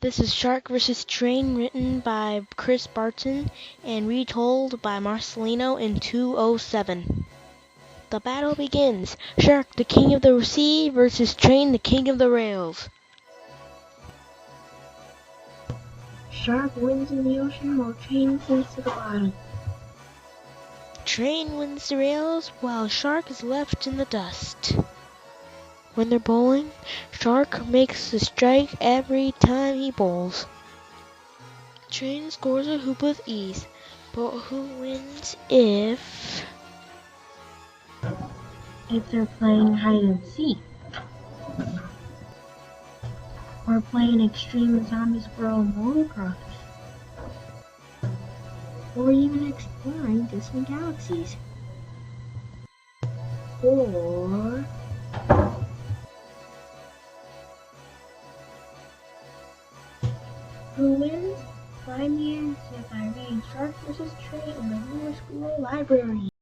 This is Shark vs. Train, written by Chris Barton and retold by Marcelino in 2007. The battle begins. Shark, the king of the sea, versus Train, the king of the rails. Shark wins in the ocean while Train sinks to the bottom. Train wins the rails while Shark is left in the dust. When they're bowling, Shark makes a strike every time he bowls. Train scores a hoop with ease, but who wins if they're playing hide and seek, or playing extreme zombie squirrel motocross, or even exploring distant galaxies, or who wins? Find the answer by reading Shark vs. Train in the Hoover School Library.